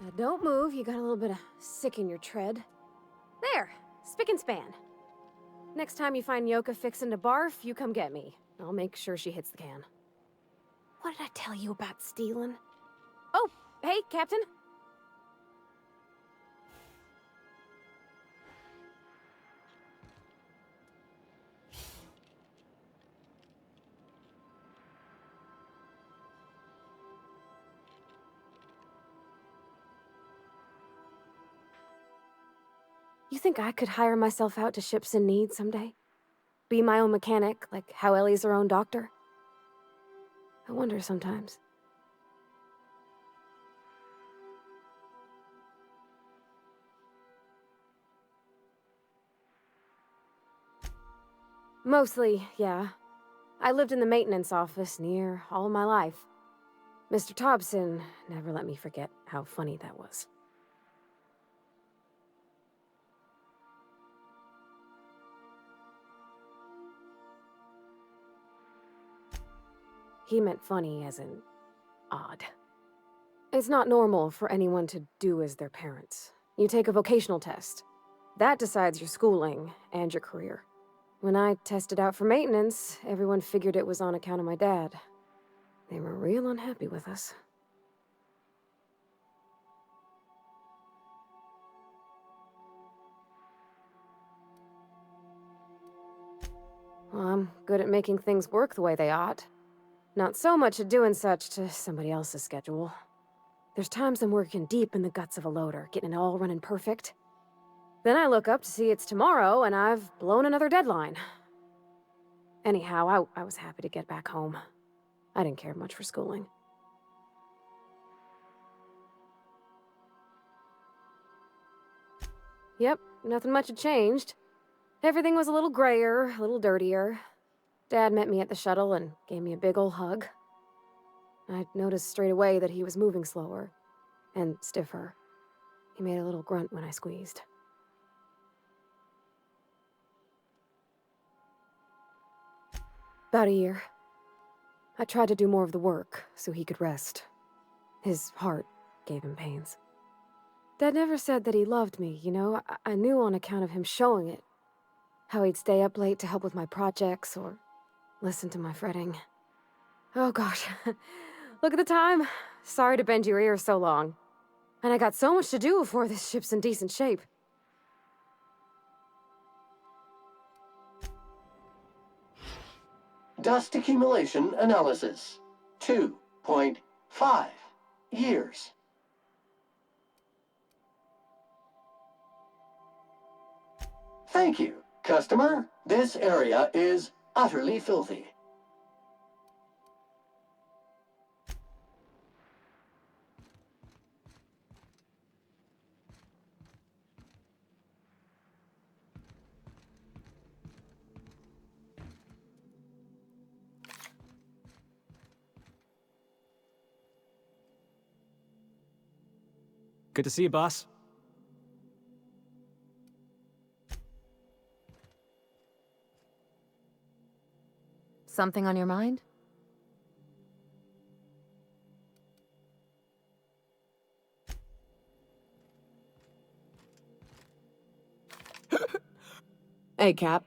Now don't move, you got a little bit of sick in your tread. There, spick and span. Next time you find Yoka fixin' to barf, you come get me. I'll make sure she hits the can. What did I tell you about stealing? Oh, hey, Captain. You think I could hire myself out to ships in need someday? Be my own mechanic, like how Ellie's her own doctor? I wonder sometimes. Mostly, yeah. I lived in the maintenance office near all my life. Mr. Thompson never let me forget how funny that was. He meant funny as in odd. It's not normal for anyone to do as their parents. You take a vocational test. That decides your schooling and your career. When I tested out for maintenance, everyone figured it was on account of my dad. They were real unhappy with us. Well, I'm good at making things work the way they ought. Not so much at doing such to somebody else's schedule. There's times I'm working deep in the guts of a loader, getting it all running perfect. Then I look up to see it's tomorrow, and I've blown another deadline. Anyhow, I was happy to get back home. I didn't care much for schooling. Yep, nothing much had changed. Everything was a little grayer, a little dirtier. Dad met me at the shuttle and gave me a big ol' hug. I noticed straight away that he was moving slower and stiffer. He made a little grunt when I squeezed. About a year. I tried to do more of the work so he could rest. His heart gave him pains. Dad never said that he loved me, you know? I knew on account of him showing it. How he'd stay up late to help with my projects or listen to my fretting. Oh gosh, look at the time. Sorry to bend your ears so long. And I got so much to do before this ship's in decent shape. Dust accumulation analysis. 2.5 years. Thank you, customer. This area is utterly filthy. Good to see you, boss. Something on your mind? Hey, Cap.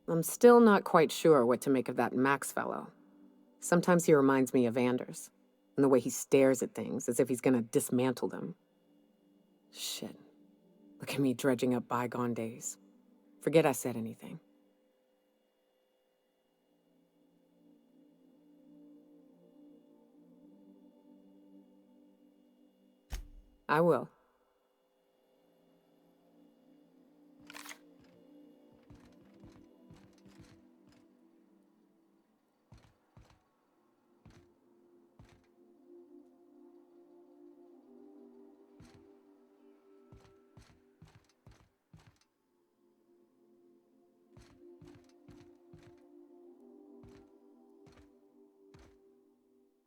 I'm still not quite sure what to make of that Max fellow. Sometimes he reminds me of Anders, and the way he stares at things as if he's gonna dismantle them. Shit. Look at me dredging up bygone days. Forget I said anything. I will.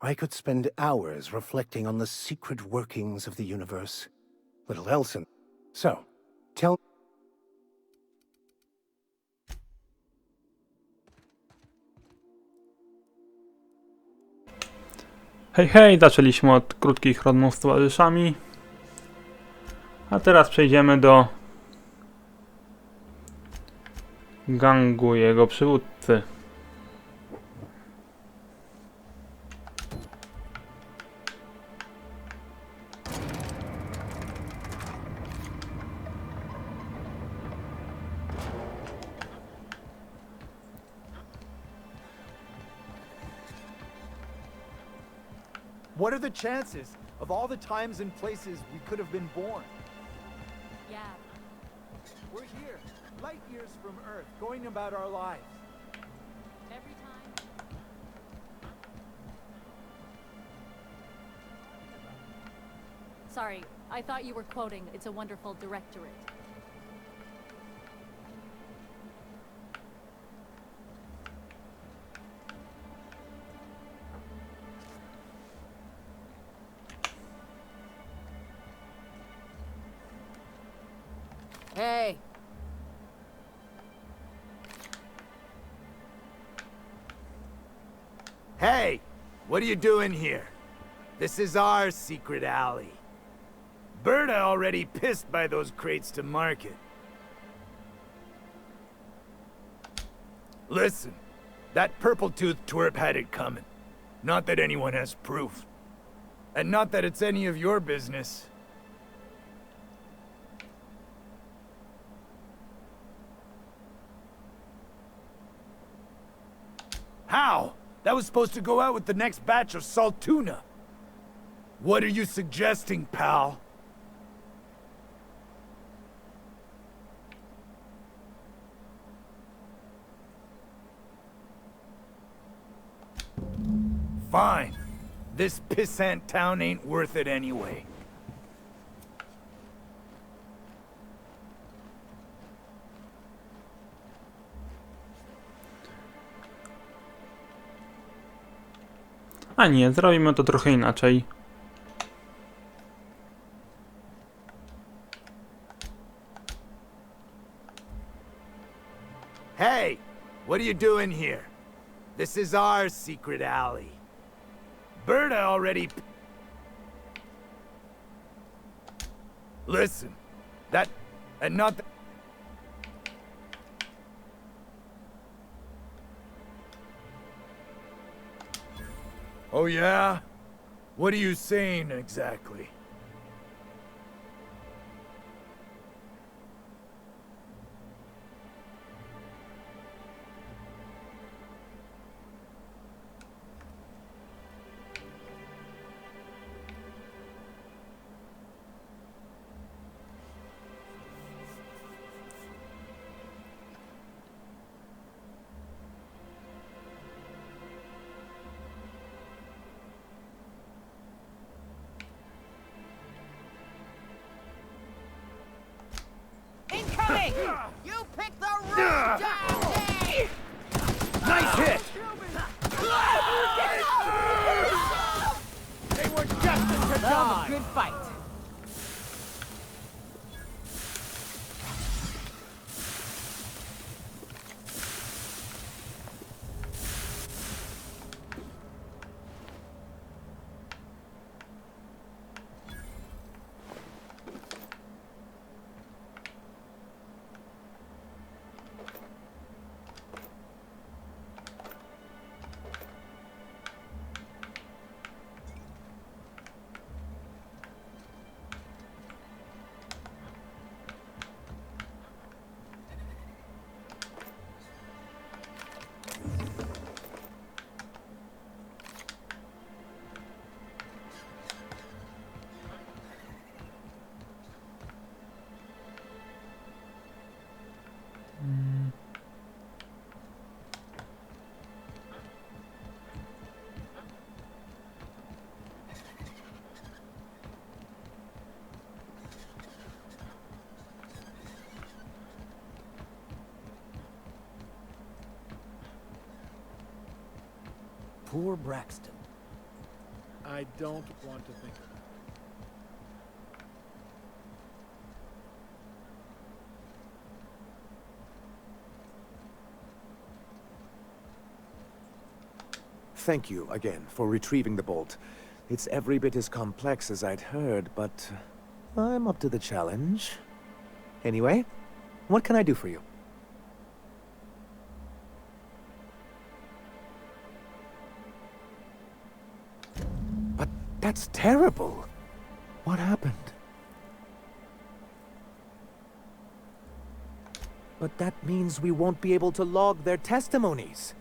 I could spend hours reflecting on the secret workings of the universe. Little Elson. So, tell... Hej, hej, zaczęliśmy od krótkich rozmów z towarzyszami. A teraz przejdziemy do gangu jego przywódcy. What are the chances of all the times and places we could have been born? Yeah. We're here, light years from Earth, going about our lives. Every time. Sorry, I thought you were quoting It's a Wonderful Directorate. Hey, Hey, what are you doing here? This is our secret alley. Berta already pissed by those crates to market. Listen, that purple-toothed twerp had it coming. Not that anyone has proof. And not that it's any of your business. How? That was supposed to go out with the next batch of salt tuna. What are you suggesting, pal? Fine. This pissant town ain't worth it anyway. A nie, zrobimy to trochę inaczej. Hey, what are you doing here? This is our secret alley. Berta already... Listen, that... and not that... Oh yeah? What are you saying exactly? Incoming! You picked the wrong day! Nice hit! They were destined to die! Good fight. Poor Braxton. I don't want to think of it. thank you again for retrieving the bolt. It's every bit as complex as I'd heard, but I'm up to the challenge. Anyway, what can I do for you? But that's terrible. What happened? But that means we won't be able to log their testimonies.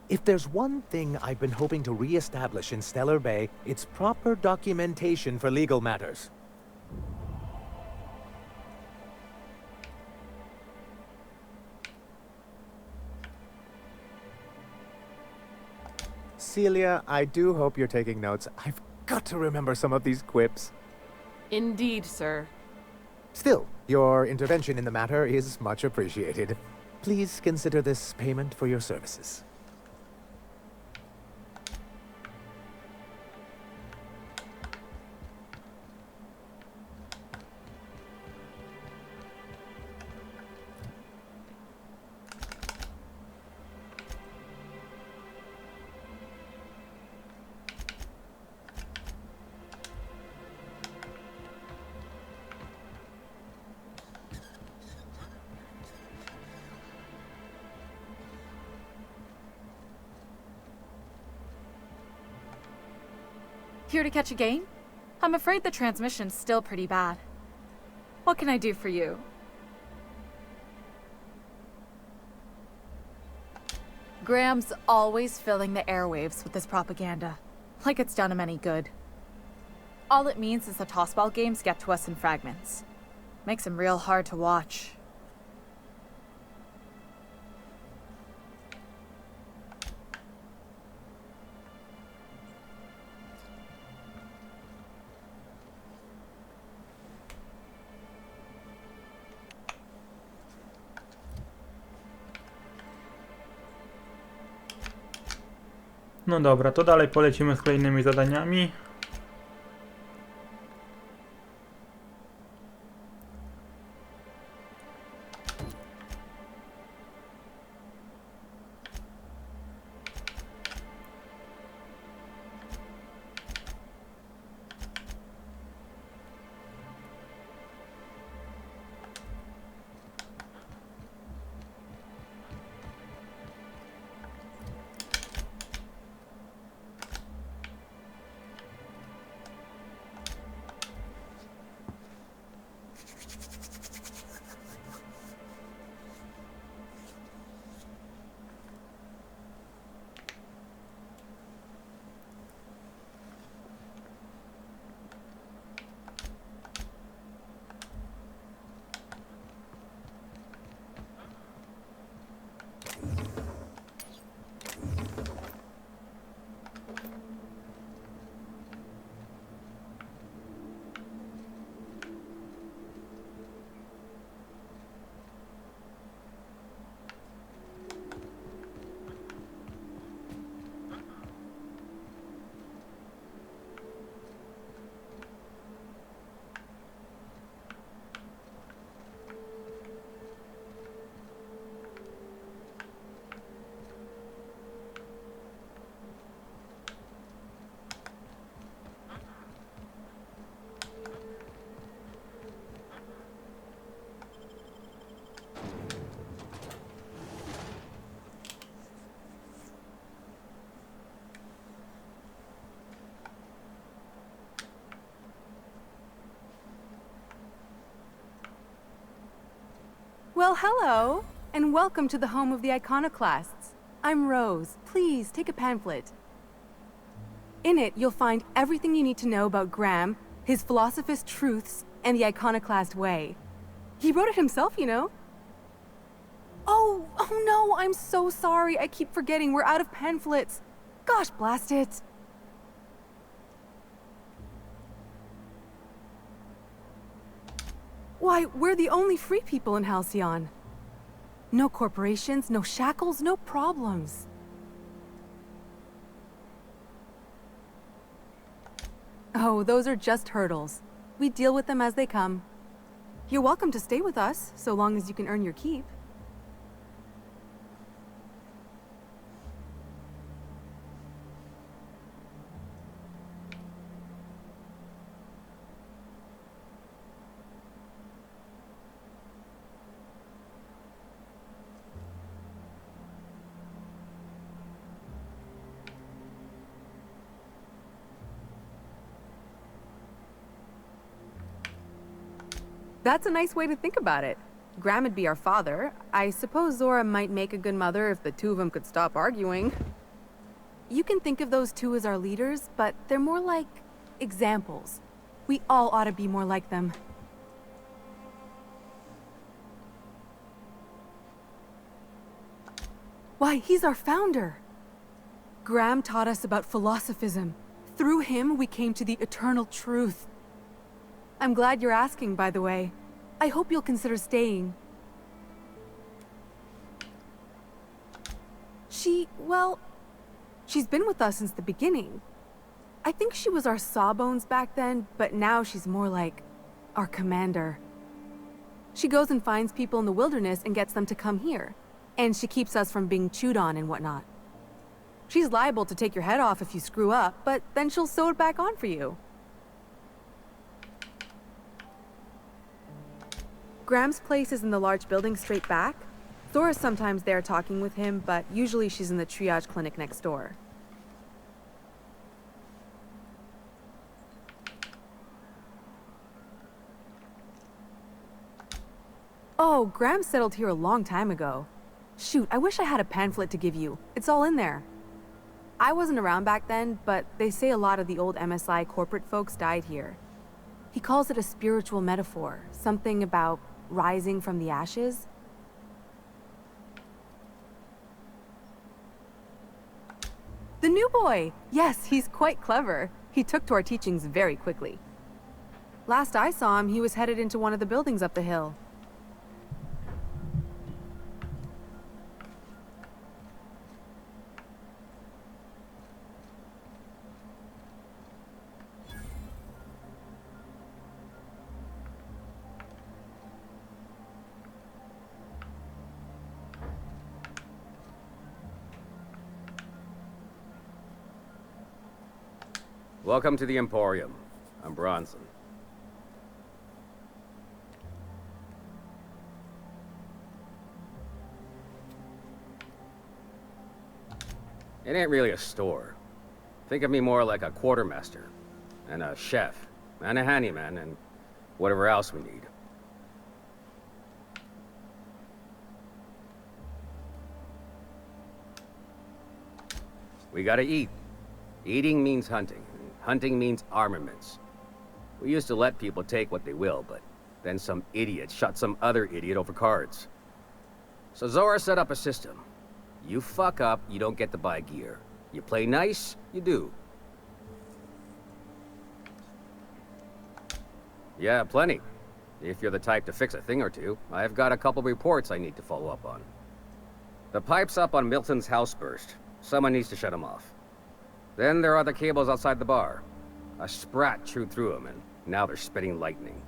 If there's one thing I've been hoping to re-establish in Stellar Bay, it's proper documentation for legal matters. Celia, I do hope you're taking notes. I've got to remember some of these quips. Indeed, sir. Still, your intervention in the matter is much appreciated. Please consider this payment for your services. Here to catch a game? I'm afraid the transmission's still pretty bad. What can I do for you? Graham's always filling the airwaves with this propaganda, like it's done him any good. All it means is the tossball games get to us in fragments. Makes them real hard to watch. No dobra, to dalej polecimy z kolejnymi zadaniami. Well, hello, and welcome to the home of the Iconoclasts. I'm Rose. Please, take a pamphlet. In it, you'll find everything you need to know about Graham, his philosophist truths, and the Iconoclast way. He wrote it himself, you know. Oh no, I'm so sorry. I keep forgetting we're out of pamphlets. Gosh, blast it. Why, we're the only free people in Halcyon. No corporations, no shackles, no problems. Oh, those are just hurdles. We deal with them as they come. You're welcome to stay with us, so long as you can earn your keep. That's a nice way to think about it. Graham would be our father. I suppose Zora might make a good mother if the two of them could stop arguing. You can think of those two as our leaders, but they're more like examples. We all ought to be more like them. Why, he's our founder. Graham taught us about philosophism. Through him, we came to the eternal truth. I'm glad you're asking, by the way. I hope you'll consider staying. Well, she's been with us since the beginning. I think she was our sawbones back then, but now she's more like our commander. She goes and finds people in the wilderness and gets them to come here. And she keeps us from being chewed on and whatnot. She's liable to take your head off if you screw up, but then she'll sew it back on for you. Graham's place is in the large building straight back. Zora's sometimes there talking with him, but usually she's in the triage clinic next door. Oh, Graham settled here a long time ago. Shoot, I wish I had a pamphlet to give you. It's all in there. I wasn't around back then, but they say a lot of the old MSI corporate folks died here. He calls it a spiritual metaphor, something about rising from the ashes. The new boy! Yes, he's quite clever. He took to our teachings very quickly. Last I saw him, he was headed into one of the buildings up the hill. Welcome to the Emporium. I'm Bronson. It ain't really a store. Think of me more like a quartermaster, and a chef, and a handyman, and whatever else we need. We gotta eat. Eating means hunting. Hunting means armaments. We used to let people take what they will, but then some idiot shot some other idiot over cards. So Zora set up a system. You fuck up, you don't get to buy gear. You play nice, you do. Yeah, plenty. If you're the type to fix a thing or two, I've got a couple reports I need to follow up on. The pipes up on Milton's house burst. Someone needs to shut them off. Then there are the cables outside the bar. A sprat chewed through them, and now they're spitting lightning.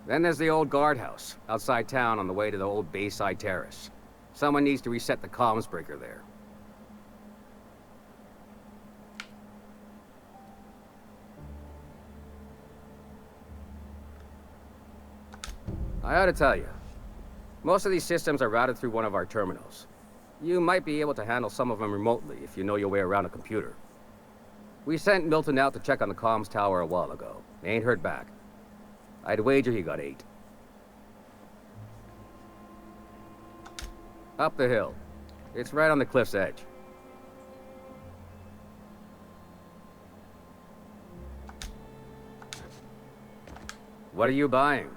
Then there's the old guardhouse, outside town on the way to the old Bayside Terrace. Someone needs to reset the comms breaker there. I ought to tell you, most of these systems are routed through one of our terminals. You might be able to handle some of them remotely if you know your way around a computer. We sent Milton out to check on the comms tower a while ago. Ain't heard back. I'd wager he got 8. Up the hill. It's right on the cliff's edge. What are you buying?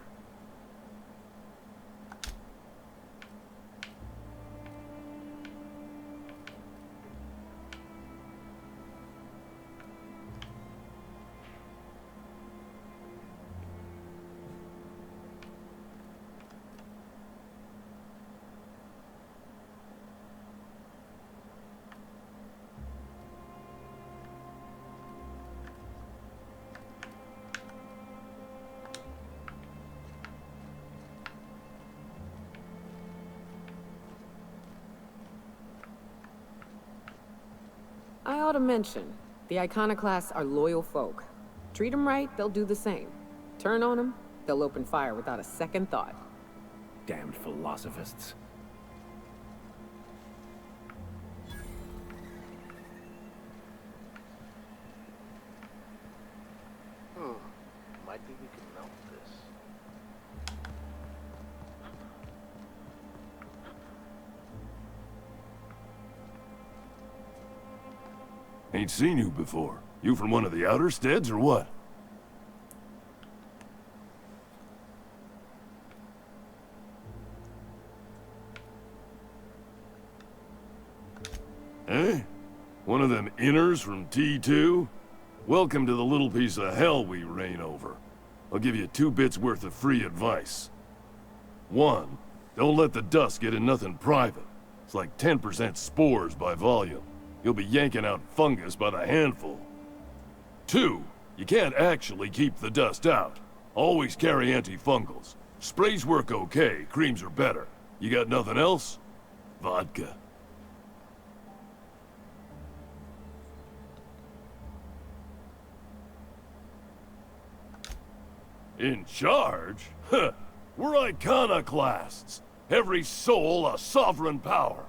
I ought to mention, the Iconoclasts are loyal folk. Treat them right, they'll do the same. Turn on them, they'll open fire without a second thought. Damned philosophists. Might be we can melt this. Ain't seen you before. You from one of the outer steads or what? Eh? One of them inners from T2? Welcome to the little piece of hell we reign over. I'll give you 2 bits worth of free advice. 1, don't let the dust get in nothing private. It's like 10% spores by volume. You'll be yanking out fungus by the handful. 2, you can't actually keep the dust out. Always carry antifungals. Sprays work okay, creams are better. You got nothing else? Vodka. In charge? Huh. We're iconoclasts. Every soul a sovereign power.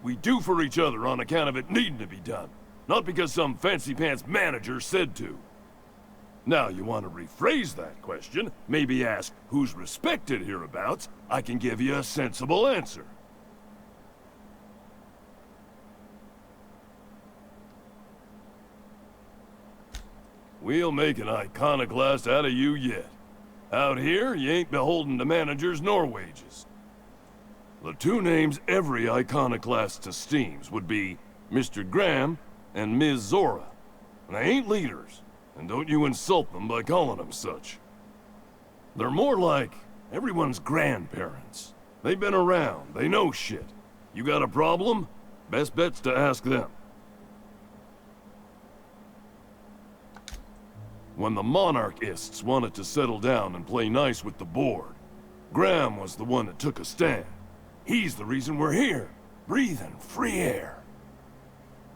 We do for each other on account of it needing to be done, not because some fancy-pants manager said to. Now, you want to rephrase that question, maybe ask who's respected hereabouts, I can give you a sensible answer. We'll make an iconoclast out of you yet. Out here, you ain't beholden to managers nor wages. The 2 names every iconoclast esteems would be Mr. Graham and Ms. Zora. And they ain't leaders, and don't you insult them by calling them such. They're more like everyone's grandparents. They've been around, they know shit. You got a problem? Best bet's to ask them. When the monarchists wanted to settle down and play nice with the board, Graham was the one that took a stand. He's the reason we're here, breathing free air.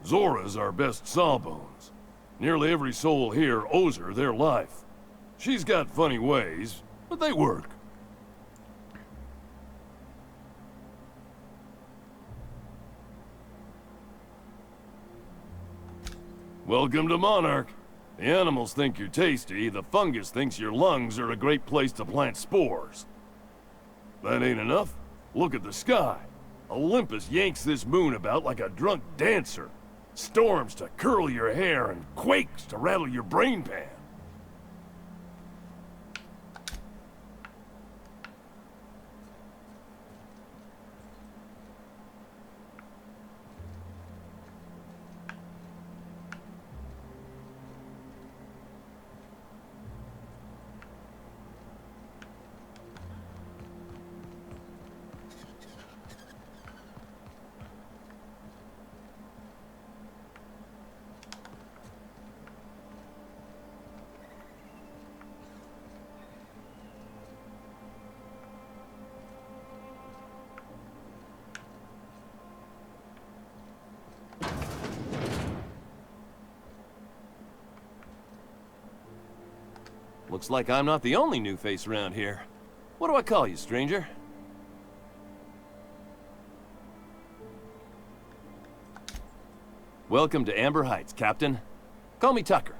Zora's our best sawbones. Nearly every soul here owes her their life. She's got funny ways, but they work. Welcome to Monarch. The animals think you're tasty, the fungus thinks your lungs are a great place to plant spores. That ain't enough? Look at the sky. Olympus yanks this moon about like a drunk dancer. Storms to curl your hair and quakes to rattle your brain pan. Looks like I'm not the only new face around here. What do I call you, stranger? Welcome to Amber Heights, Captain. Call me Tucker.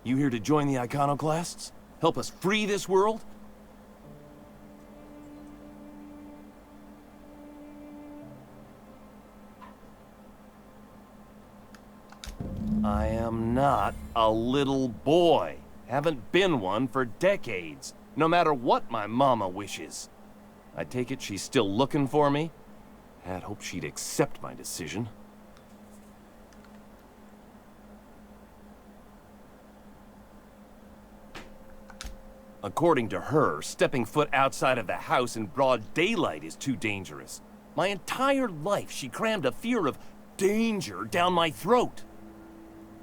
You here to join the Iconoclasts? Help us free this world? I am not a little boy. Haven't been one for decades, no matter what my mama wishes. I take it she's still looking for me? Had hoped she'd accept my decision. According to her, stepping foot outside of the house in broad daylight is too dangerous. My entire life, she crammed a fear of danger down my throat.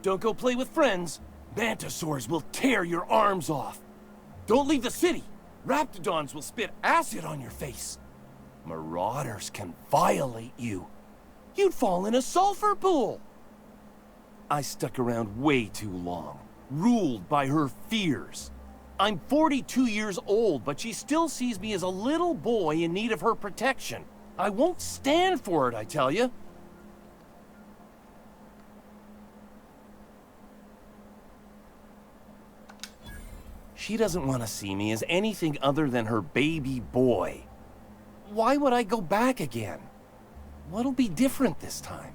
Don't go play with friends. Mantisaurs will tear your arms off. Don't leave the city. Raptidons will spit acid on your face. Marauders can violate you. You'd fall in a sulfur pool. I stuck around way too long, ruled by her fears. I'm 42 years old, but she still sees me as a little boy in need of her protection. I won't stand for it, I tell you. She doesn't want to see me as anything other than her baby boy. Why would I go back again? What'll be different this time?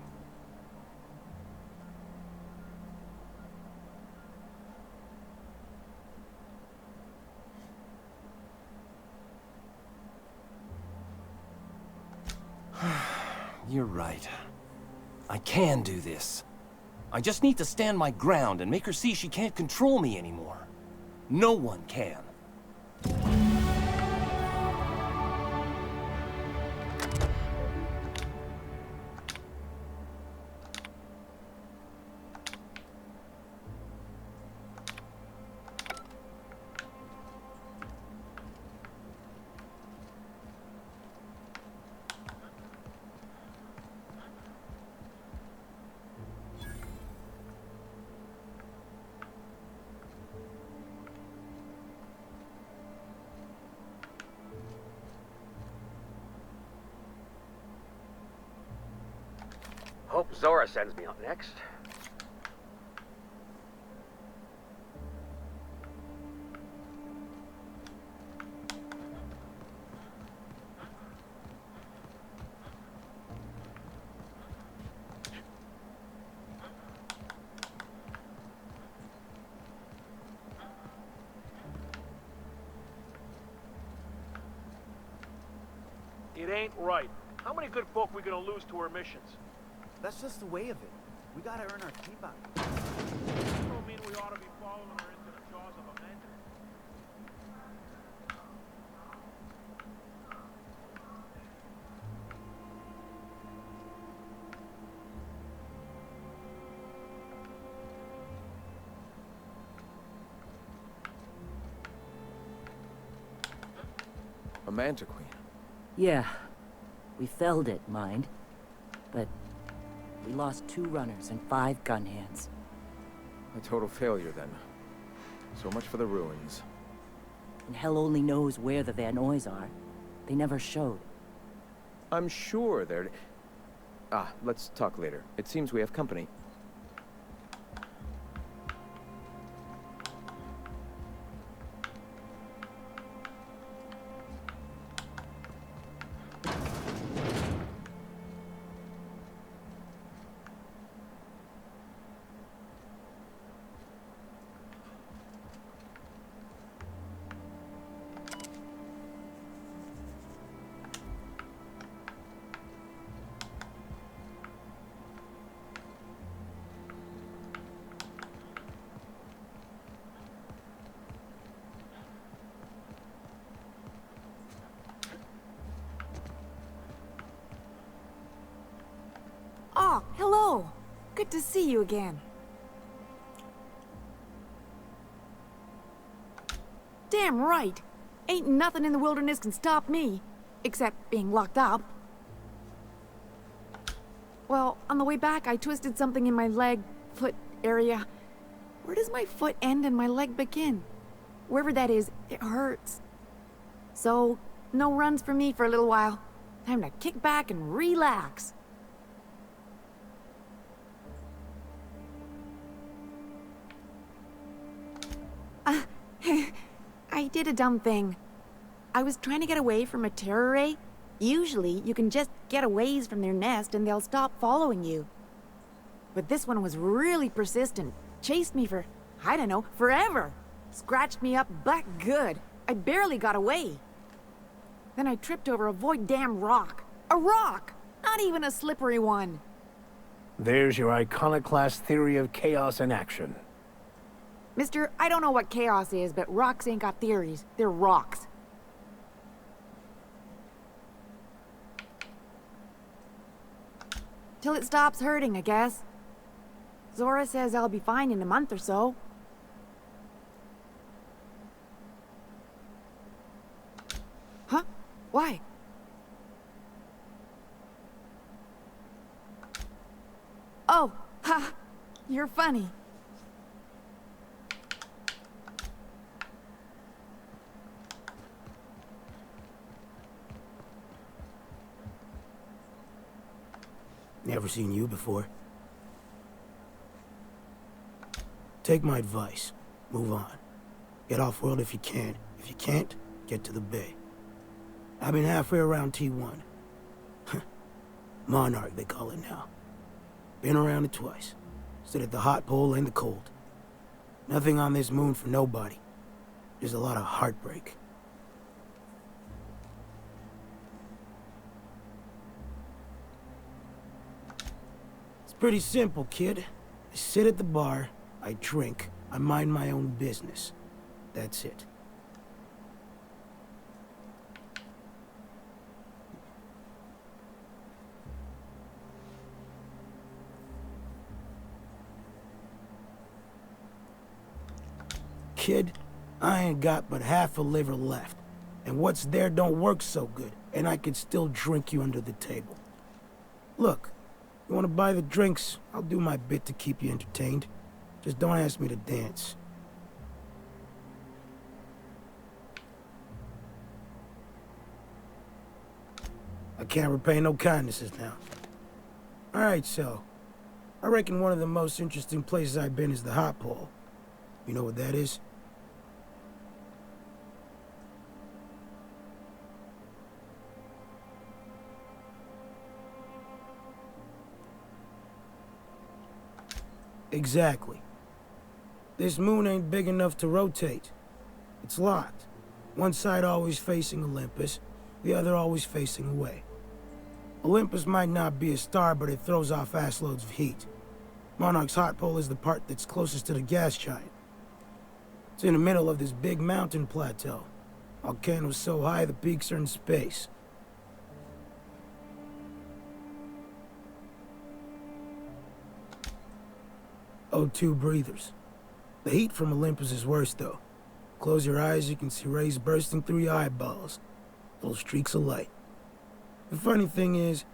You're right. I can do this. I just need to stand my ground and make her see she can't control me anymore. No one can. Hope Zora sends me up next. It ain't right. How many good folk we gonna lose to our missions? That's just the way of it. We gotta earn our keep out. Don't mean we ought to be following her into the jaws of a mender. A Manta Queen. Yeah. We felled it, mind. But we lost 2 runners and 5 gun hands. A total failure, then. So much for the ruins. And hell only knows where the Van Oys are. They never showed. I'm sure they're... Ah, let's talk later. It seems we have company. Oh, hello. Good to see you again. Damn right. Ain't nothing in the wilderness can stop me. Except being locked up. Well, on the way back, I twisted something in my leg, foot area. Where does my foot end and my leg begin? Wherever that is, it hurts. So, no runs for me for a little while. Time to kick back and relax. I did a dumb thing. I was trying to get away from a terror ray. Usually, you can just get a ways from their nest and they'll stop following you. But this one was really persistent. Chased me for, I don't know, forever. Scratched me up black good. I barely got away. Then I tripped over a void damn rock. A rock! Not even a slippery one. There's your iconoclast theory of chaos in action. Mister, I don't know what chaos is, but rocks ain't got theories. They're rocks. Till it stops hurting, I guess. Zora says I'll be fine in a month or so. Huh? Why? Oh, ha! You're funny. Never seen you before. Take my advice. Move on. Get off-world if you can. If you can't, get to the bay. I've been halfway around T1. Monarch, they call it now. Been around it twice. Stood at the hot pole and the cold. Nothing on this moon for nobody. There's a lot of heartbreak. Pretty simple, kid. I sit at the bar, I drink, I mind my own business. That's it. Kid, I ain't got but half a liver left. And what's there don't work so good, and I could still drink you under the table. Look, you want to buy the drinks, I'll do my bit to keep you entertained. Just don't ask me to dance. I can't repay no kindnesses now. Alright, so, I reckon one of the most interesting places I've been is the hot pole. You know what that is? Exactly. This moon ain't big enough to rotate. It's locked. One side always facing Olympus, the other always facing away. Olympus might not be a star, but it throws off assloads of heat. Monarch's hot pole is the part that's closest to the gas giant. It's in the middle of this big mountain plateau. Volcano's so high the peaks are in space. O2 breathers. The heat from Olympus is worse, though. Close your eyes, you can see rays bursting through your eyeballs. Little streaks of light. The funny thing is,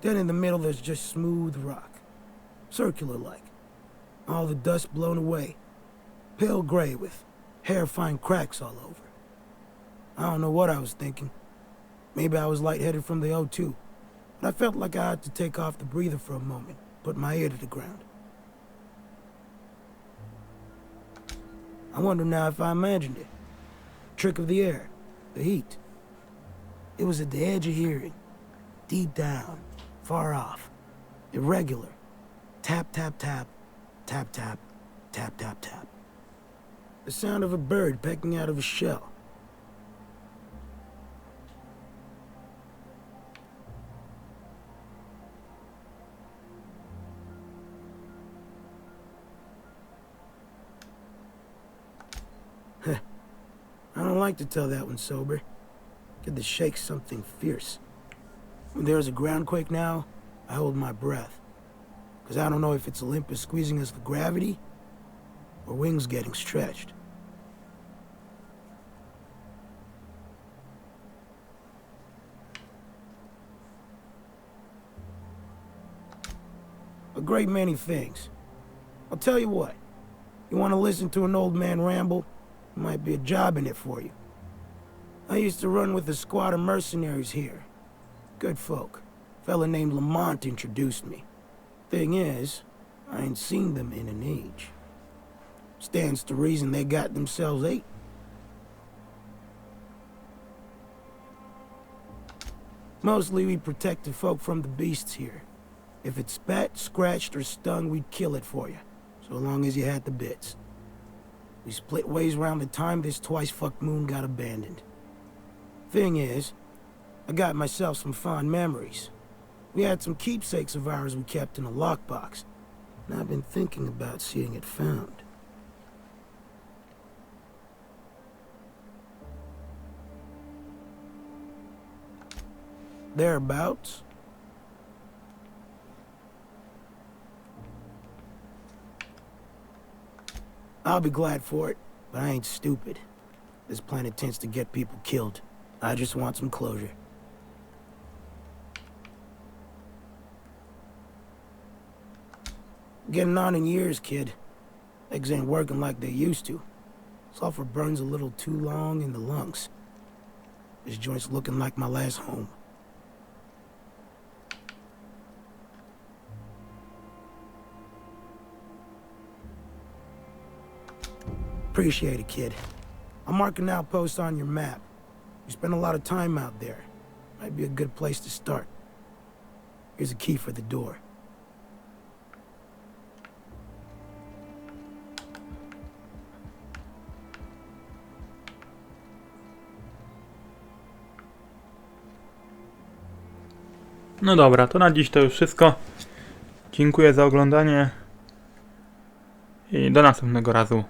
then in the middle there's just smooth rock. Circular-like. All the dust blown away. Pale gray with hair-fine cracks all over. I don't know what I was thinking. Maybe I was lightheaded from the O2. But I felt like I had to take off the breather for a moment, put my ear to the ground. I wonder now if I imagined it. Trick of the air, the heat. It was at the edge of hearing. Deep down, far off, irregular. Tap, tap, tap, tap, tap, tap, tap, tap. The sound of a bird pecking out of a shell. I don't like to tell that one sober. Get the shake something fierce. When there's a groundquake now, I hold my breath. Because I don't know if it's Olympus squeezing us with gravity, or wings getting stretched. A great many things. I'll tell you what. You want to listen to an old man ramble? There might be a job in it for you. I used to run with a squad of mercenaries here. Good folk. Fella named Lamont introduced me. Thing is, I ain't seen them in an age. Stands to reason they got themselves ate. Mostly we protected folk from the beasts here. If it spat, scratched, or stung, we'd kill it for you. So long as you had the bits. We split ways around the time this twice-fucked moon got abandoned. Thing is, I got myself some fond memories. We had some keepsakes of ours we kept in a lockbox, and I've been thinking about seeing it found. Thereabouts. I'll be glad for it, but I ain't stupid. This planet tends to get people killed. I just want some closure. Getting on in years, kid. Legs ain't working like they used to. Sulfur burns a little too long in the lungs. This joint's looking like my last home. Appreciate it, kid. I'll mark an outpost on your map. You spend a lot of time out there. Might be a good place to start. Here's a key for the door. No dobra, to na dziś to już wszystko. Dziękuję za oglądanie i do następnego razu.